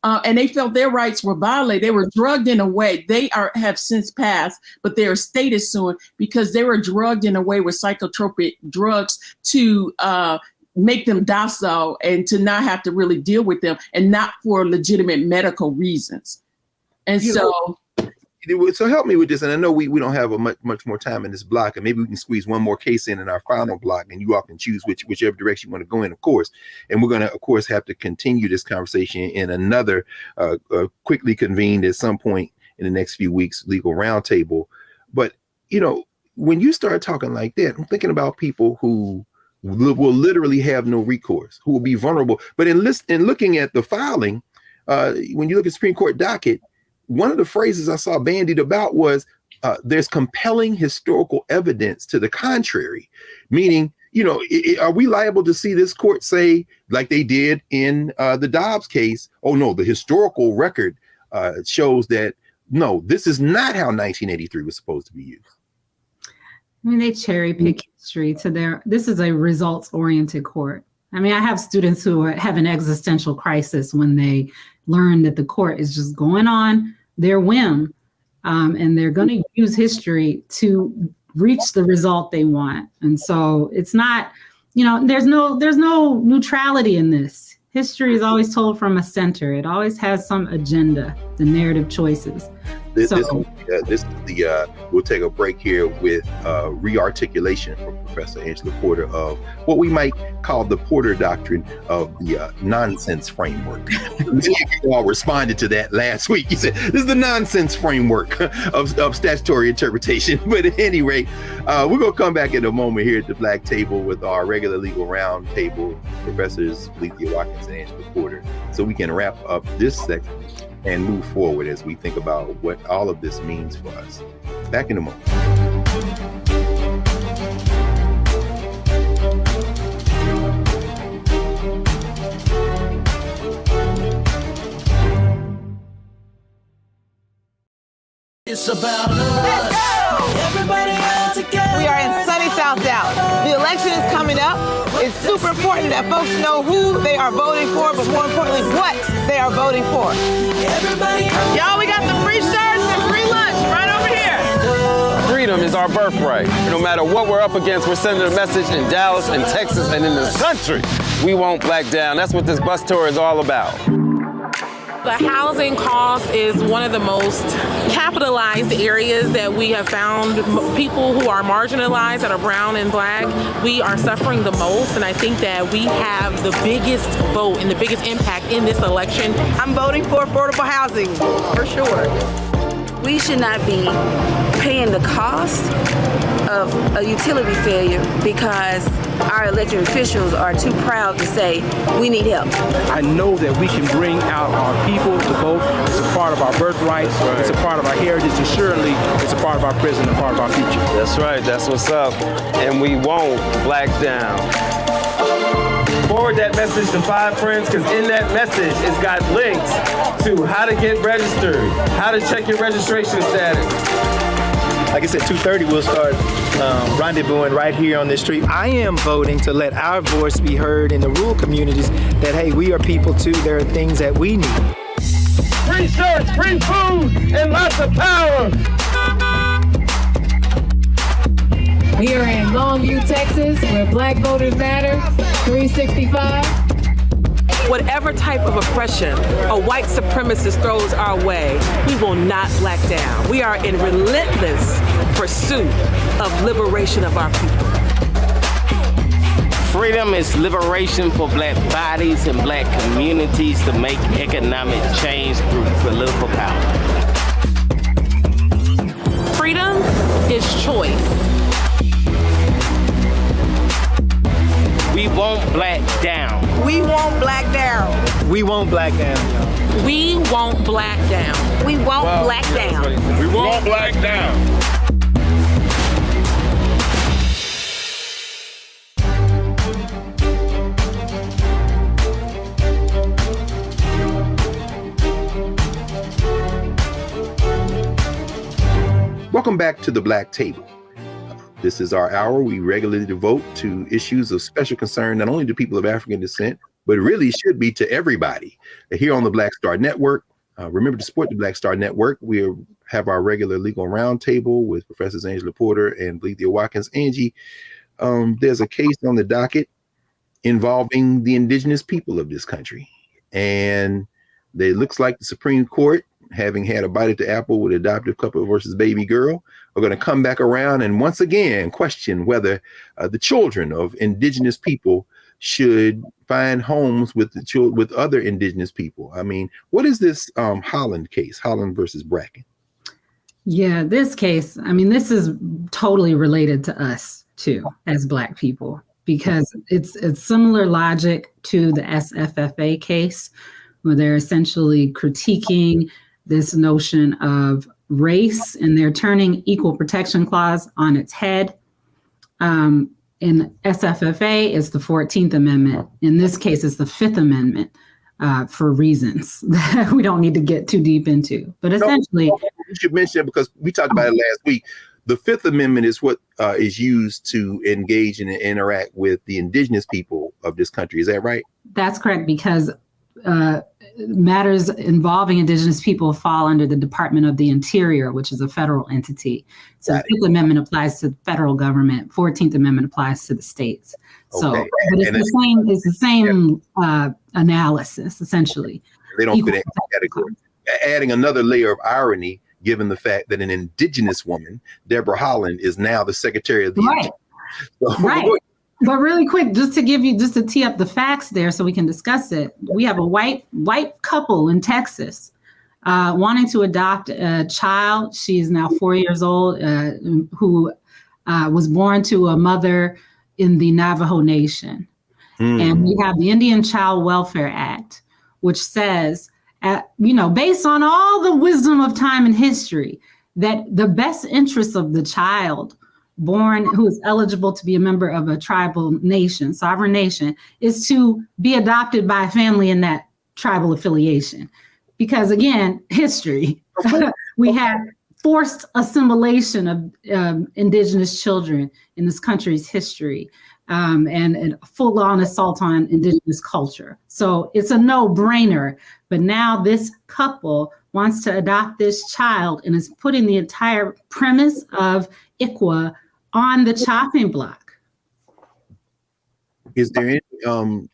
and they felt their rights were violated. They were drugged in a way. They have since passed, but their estate is suing because they were drugged in a way with psychotropic drugs to make them docile and to not have to really deal with them, and not for legitimate medical reasons. And so
help me with this. And I know we don't have much more time in this block, and maybe we can squeeze one more case in our final block, and you all can choose whichever direction you want to go in, of course. And we're going to, of course, have to continue this conversation in another quickly convened at some point in the next few weeks legal roundtable. But, when you start talking like that, I'm thinking about people who will literally have no recourse, who will be vulnerable. But in looking at the filing, when you look at Supreme Court docket, one of the phrases I saw bandied about was there's compelling historical evidence to the contrary, meaning, are we liable to see this court say, like they did in the Dobbs case, oh no, the historical record shows that, no, this is not how 1983 was supposed to be used.
I mean, they cherry pick history this is a results-oriented court. I mean, I have students who have an existential crisis when they learn that the court is just going on their whim, and they're going to use history to reach the result they want. And so it's not, there's no neutrality in this. History is always told from a center. It always has some agenda, the narrative choices.
This is we'll take a break here with re-articulation from Professor Angela Porter of what we might call the Porter doctrine of the nonsense framework. Many of you all responded to that last week. You said, this is the nonsense framework of statutory interpretation. But at any rate, we're going to come back in a moment here at the Black Table with our regular legal round table, Professors Lethea Watkins and Angela Porter, so we can wrap up this section and move forward as we think about what all of this means for us. Back in a moment.
It's about us. Everybody out together.
We are in sunny South Dallas. The election is coming up. It's super important that folks know who they are voting for, but more importantly, what they are voting for. Y'all, we got the free shirts and free lunch right over here.
Freedom is our birthright. No matter what we're up against, we're sending a message in Dallas and Texas and in this country. We won't back down. That's what this bus tour is all about.
The housing cost is one of the most capitalized areas that we have found. People who are marginalized, that are brown and black, we are suffering the most, and I think that we have the biggest vote and the biggest impact in this election.
I'm voting for affordable housing, for sure.
We should not be paying the cost of a utility failure because our elected officials are too proud to say we need help.
I know that we can bring out our people to vote. It's a part of our birthright. It's a part of our heritage. And surely it's a part of our present and part of our future.
That's right. That's what's up. And we won't black down. Forward that message to 5 friends, because in that message, it's got links to how to get registered, how to check your registration status.
Like I said, 2:30 we'll start rendezvousing right here on this street. I am voting to let our voice be heard in the rural communities that, hey, we are people too. There are things that we need.
Free shirts, free food, and lots of power.
We are in Longview, Texas, where Black Voters Matter, 365.
Whatever type of oppression a white supremacist throws our way, we will not black down. We are in relentless pursuit of liberation of our people.
Freedom is liberation for black bodies and black communities to make economic change through political power.
Freedom is choice.
We won't black down.
We won't black down.
We won't black down, y'all.
We won't black down.
We won't black down.
We won't black down.
Welcome back to the Black Table. This is our hour we regularly devote to issues of special concern not only to people of African descent, but really should be to everybody. Here on the Black Star Network, remember to support the Black Star Network. We have our regular legal roundtable with Professors Angela Porter and Bleethia Watkins. Angie, there's a case on the docket involving the indigenous people of this country. And it looks like the Supreme Court, having had a bite at the apple with adoptive couple versus baby girl, are going to come back around and once again question whether the children of indigenous people should find homes with with other indigenous people. I mean, what is this Holland case, Holland versus Bracken?
Yeah, this case, I mean, this is totally related to us too, as Black people, because it's similar logic to the SFFA case, where they're essentially critiquing this notion of race, and they're turning equal protection clause on its head. In SFFA, it's the 14th Amendment. In this case, it's the 5th Amendment for reasons that we don't need to get too deep into. But essentially—
you should mention it because we talked about it last week. The 5th Amendment is what is used to engage and interact with the indigenous people of this country. Is that right?
That's correct, because matters involving indigenous people fall under the Department of the Interior, which is a federal entity. So the 5th Amendment applies to the federal government. 14th Amendment applies to the states. So, but it's the same analysis, essentially.
They don't fit in category. Adding another layer of irony, given the fact that an indigenous woman, Deborah Holland, is now the Secretary of the
Right.
So,
Right. But really quick, just to tee up the facts there so we can discuss it. We have a white couple in Texas wanting to adopt a child. She's now 4 years old, who was born to a mother in the Navajo Nation. And we have the Indian Child Welfare Act, which says, based on all the wisdom of time and history, that the best interests of the child born who is eligible to be a member of a tribal nation, sovereign nation, is to be adopted by a family in that tribal affiliation. Because again, history, we have forced assimilation of indigenous children in this country's history, and a full-on assault on indigenous culture. So it's a no-brainer. But now this couple wants to adopt this child and is putting the entire premise of ICWA on the chopping block.
Is there any,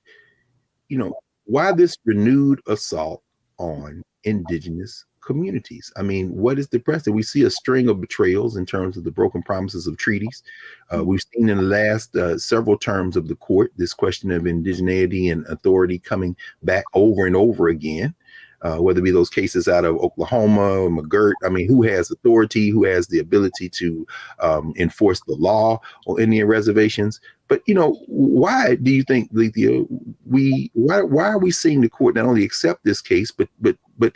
why this renewed assault on indigenous communities? I mean, what is the precedent? We see a string of betrayals in terms of the broken promises of treaties. We've seen in the last several terms of the court, this question of indigeneity and authority coming back over and over again. Whether it be those cases out of Oklahoma or McGirt. I mean, who has authority, who has the ability to enforce the law on Indian reservations? But, why do you think, Bleethia, why are we seeing the court not only accept this case, but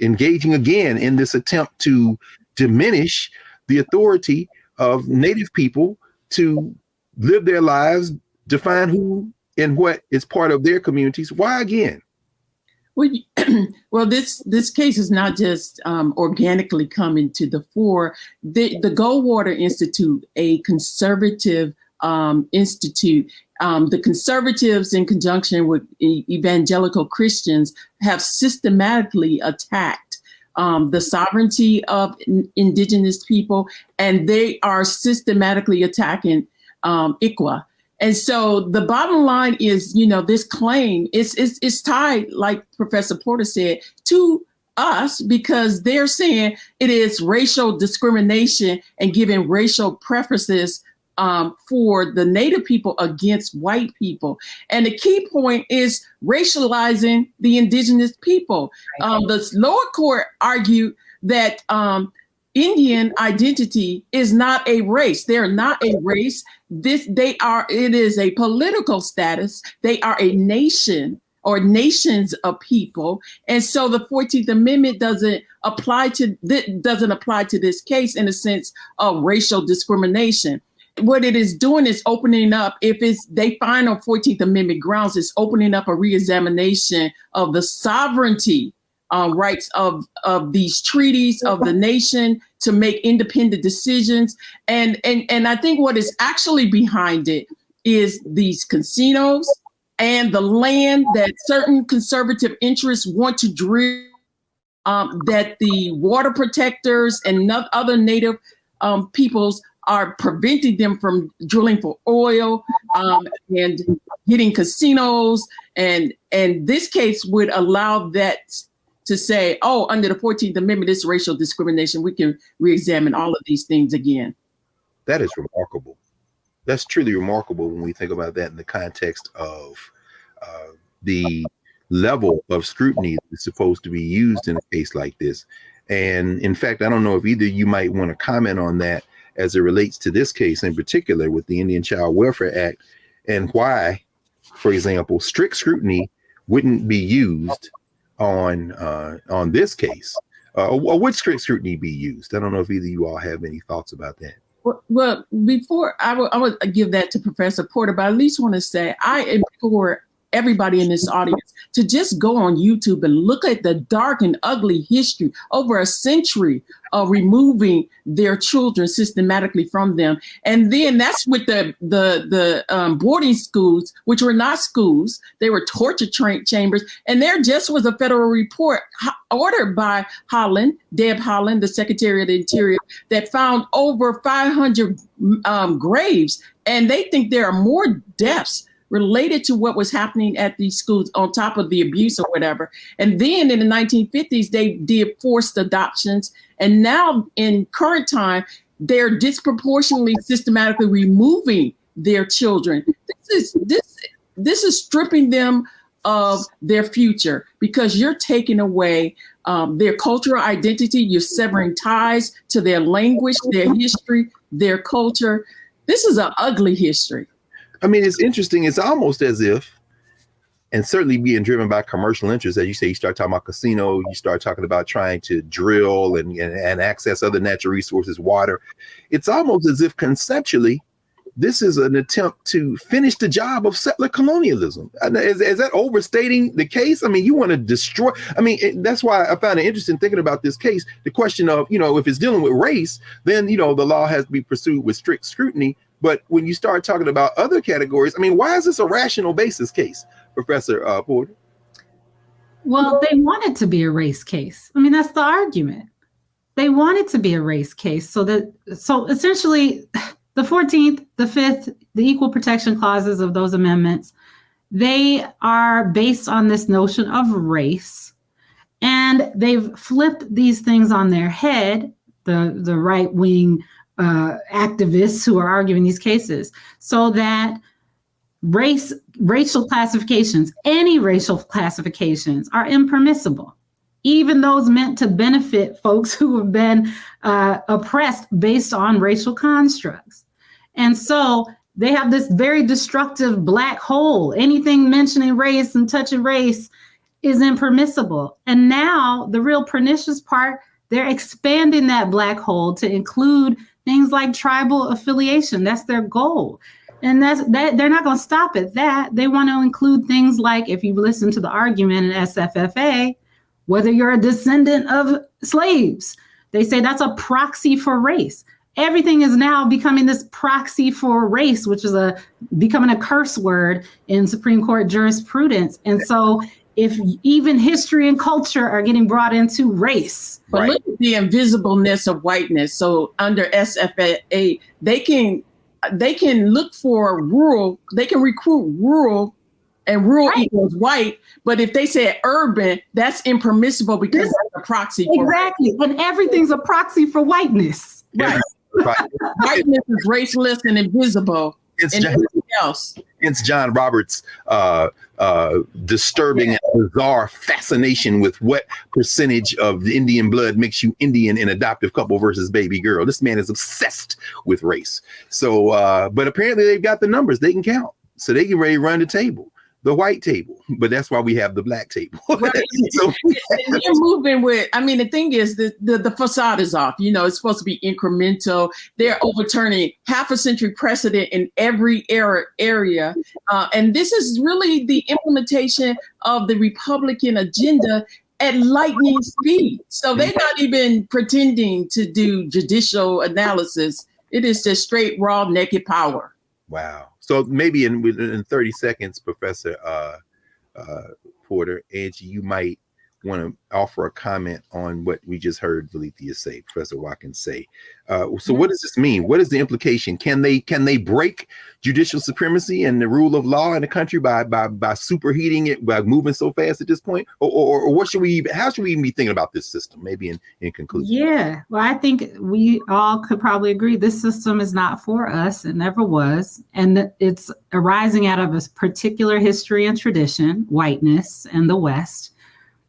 engaging again in this attempt to diminish the authority of Native people to live their lives, define who and what is part of their communities? Why again?
Well, this case is not just organically coming to the fore. The Goldwater Institute, a conservative institute, the conservatives in conjunction with evangelical Christians have systematically attacked the sovereignty of indigenous people, and they are systematically attacking ICWA. And so the bottom line is, this claim is tied, like Professor Porter said, to us, because they're saying it is racial discrimination and giving racial preferences for the Native people against white people. And the key point is racializing the indigenous people. The lower court argued that Indian identity is not a race. They're not a race. It is a political status. They are a nation or nations of people. And so the 14th Amendment doesn't apply to this case in a sense of racial discrimination. What it is doing is opening up, if they find on 14th Amendment grounds, it's opening up a reexamination of the sovereignty rights of these treaties of the nation to make independent decisions. And I think what is actually behind it is these casinos and the land that certain conservative interests want to drill, that the water protectors and other native peoples are preventing them from drilling for oil and getting casinos. And this case would allow that to say, oh, under the 14th Amendment, it's racial discrimination. We can re-examine all of these things again.
That is remarkable. That's truly remarkable when we think about that in the context of the level of scrutiny that's supposed to be used in a case like this. And in fact, I don't know if either you might want to comment on that as it relates to this case in particular with the Indian Child Welfare Act, and why, for example, strict scrutiny wouldn't be used on this case. Or would strict scrutiny be used? I don't know if either of you all have any thoughts about that.
Well, before I would give that to Professor Porter, but I at least want to say I implore everybody in this audience to just go on YouTube and look at the dark and ugly history over a century of removing their children systematically from them. And then that's with the boarding schools, which were not schools. They were torture chambers. And there just was a federal report ordered by Deb Haaland, the Secretary of the Interior, that found over 500 graves. And they think there are more deaths related to what was happening at these schools on top of the abuse or whatever. And then in the 1950s, they did forced adoptions. And now in current time, they're disproportionately systematically removing their children. This is stripping them of their future because you're taking away their cultural identity. You're severing ties to their language, their history, their culture. This is an ugly history.
I mean, it's interesting. It's almost as if, and certainly being driven by commercial interests, as you say, you start talking about casino, you start talking about trying to drill and access other natural resources, water. It's almost as if conceptually, this is an attempt to finish the job of settler colonialism. Is that overstating the case? I mean, you want to destroy. I mean, that's why I found it interesting thinking about this case. The question of, if it's dealing with race, then, the law has to be pursued with strict scrutiny. But when you start talking about other categories, I mean, why is this a rational basis case, Professor Porter?
Well, they want it to be a race case. I mean, that's the argument. They want it to be a race case. So essentially, the 14th, the 5th, the equal protection clauses of those amendments, they are based on this notion of race. And they've flipped these things on their head, the right-wing activists who are arguing these cases, so that racial classifications, any racial classifications, are impermissible, even those meant to benefit folks who have been oppressed based on racial constructs. And so they have this very destructive black hole. Anything mentioning race and touching race is impermissible. And now the real pernicious part, they're expanding that black hole to include things like tribal affiliation. That's their goal. And that they're not going to stop at that. They want to include things like, if you listen to the argument in SFFA, whether you're a descendant of slaves, they say that's a proxy for race. Everything is now becoming this proxy for race, which is becoming a curse word in Supreme Court jurisprudence. And so if even history and culture are getting brought into race.
But look at the invisibleness of whiteness. So under SFA, they can look for rural, they can recruit rural, and rural equals white. But if they say urban, that's impermissible because it's a proxy for
exactly. And everything's a proxy for whiteness.
Right. Whiteness is raceless and invisible.
It's John Roberts' disturbing and bizarre fascination with what percentage of the Indian blood makes you Indian in adoptive couple versus baby girl. This man is obsessed with race. So, but apparently they've got the numbers. They can count. So they can ready to run the table. The white table, but that's why we have the black table.
Right. So they're moving with, I mean, the thing is the facade is off, it's supposed to be incremental. They're overturning half a century precedent in every area. And this is really the implementation of the Republican agenda at lightning speed. So they're not even pretending to do judicial analysis. It is just straight, raw, naked power.
Wow. So maybe in 30 seconds, Professor Porter, Angie, you might want to offer a comment on what we just heard Valethia say, Professor Watkins say. So what does this mean? What is the implication? Can they break judicial supremacy and the rule of law in the country by superheating it, by moving so fast at this point? Or what how should we even be thinking about this system? Maybe in conclusion.
Yeah, well, I think we all could probably agree this system is not for us. It never was. And it's arising out of a particular history and tradition, whiteness and the West.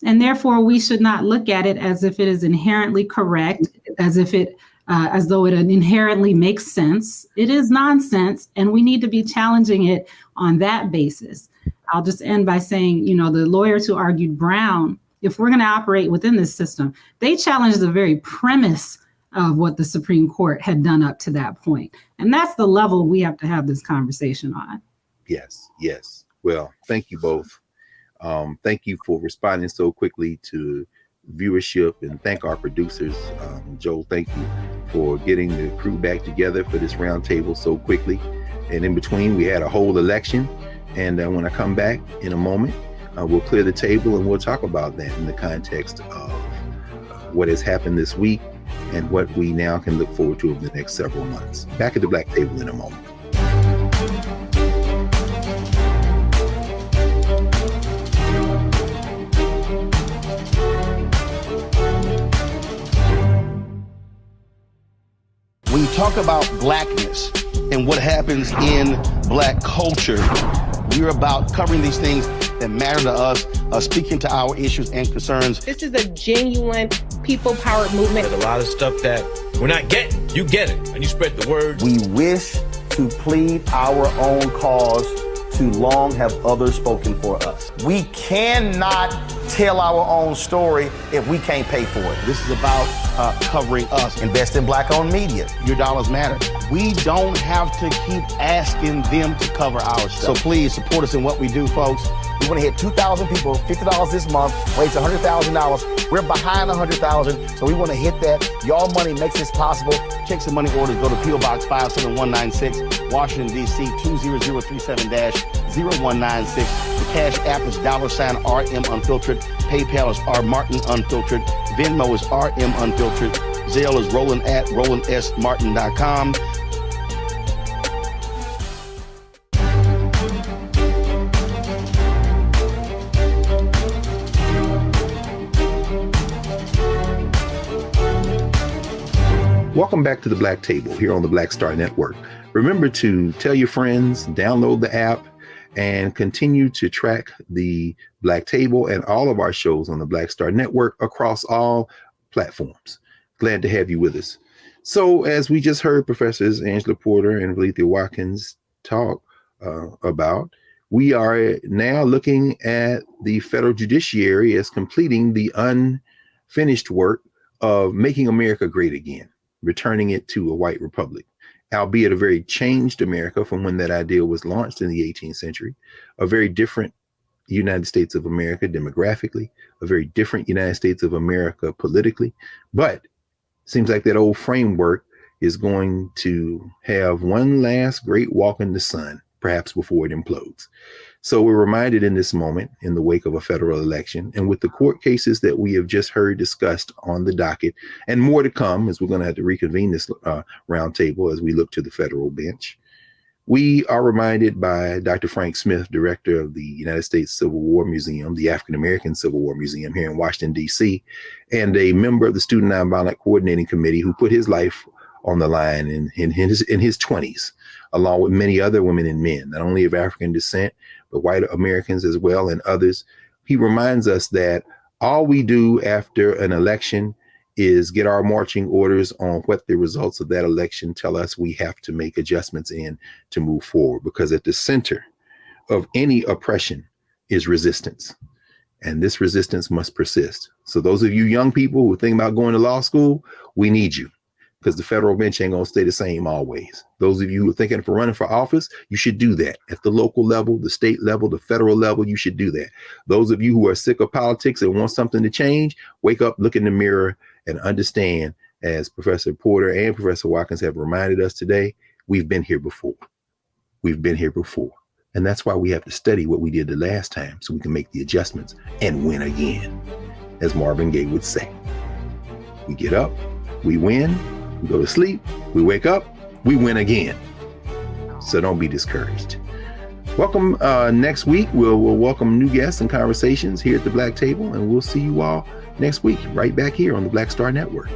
And therefore, we should not look at it as if it is inherently correct, as though it inherently makes sense. It is nonsense, and we need to be challenging it on that basis. I'll just end by saying, the lawyers who argued Brown, if we're going to operate within this system, they challenged the very premise of what the Supreme Court had done up to that point. And that's the level we have to have this conversation on.
Yes. Well, thank you both. Thank you for responding so quickly to viewership, and thank our producers. Joel, thank you for getting the crew back together for this roundtable so quickly. And in between, we had a whole election. And when I come back in a moment, we'll clear the table and we'll talk about that in the context of what has happened this week and what we now can look forward to over the next several months. Back at the Black Table in a moment.
When you talk about blackness and what happens in Black culture, we're about covering these things that matter to us, speaking to our issues and concerns.
This is a genuine people-powered movement.
There's a lot of stuff that we're not getting. You get it, and you spread the word.
We wish to plead our own cause. Too long have others spoken for us. We cannot tell our own story if we can't pay for it. This is about covering us. Invest in Black-owned media. Your dollars matter. We don't have to keep asking them to cover our stuff. So please support us in what we do, folks. We want to hit 2,000 people, $50 this month, raise $100,000. We're behind 100,000, so we want to hit that. Y'all money makes this possible. Check some money orders. Go to P.O. Box 57196, Washington, D.C. 20037-0196. The Cash App is $RM Unfiltered. PayPal is R Martin Unfiltered. Venmo is RM Unfiltered. Zelle is roland@rolandsmartin.com.
Welcome back to the Black Table here on the Black Star Network. Remember to tell your friends, download the app, and continue to track the Black Table and all of our shows on the Black Star Network across all platforms. Glad to have you with us. So as we just heard Professors Angela Porter and Valethia Watkins talk about, we are now looking at the federal judiciary as completing the unfinished work of making America great again, returning it to a white republic, albeit a very changed America from when that idea was launched in the 18th century, a very different United States of America demographically, a very different United States of America politically, but seems like that old framework is going to have one last great walk in the sun, perhaps before it implodes. So we're reminded in this moment, in the wake of a federal election, and with the court cases that we have just heard discussed on the docket, and more to come, as we're going to have to reconvene this roundtable as we look to the federal bench, we are reminded by Dr. Frank Smith, director of the United States Civil War Museum, the African American Civil War Museum here in Washington, D.C., and a member of the Student Nonviolent Coordinating Committee who put his life on the line in his 20s, along with many other women and men, not only of African descent, but white Americans as well, and others. He reminds us that all we do after an election is get our marching orders on what the results of that election tell us we have to make adjustments in to move forward, because at the center of any oppression is resistance, and this resistance must persist. So those of you young people who are thinking about going to law school, we need you, because the federal bench ain't gonna stay the same always. Those of you who are thinking of running for office, you should do that. At the local level, the state level, the federal level, you should do that. Those of you who are sick of politics and want something to change, wake up, look in the mirror, and understand, as Professor Porter and Professor Watkins have reminded us today, we've been here before. We've been here before. And that's why we have to study what we did the last time so we can make the adjustments and win again. As Marvin Gaye would say, we get up, we win, we go to sleep, we wake up, we win again. So don't be discouraged. Welcome next week. We'll welcome new guests and conversations here at the Black Table, and we'll see you all next week right back here on the Black Star Network.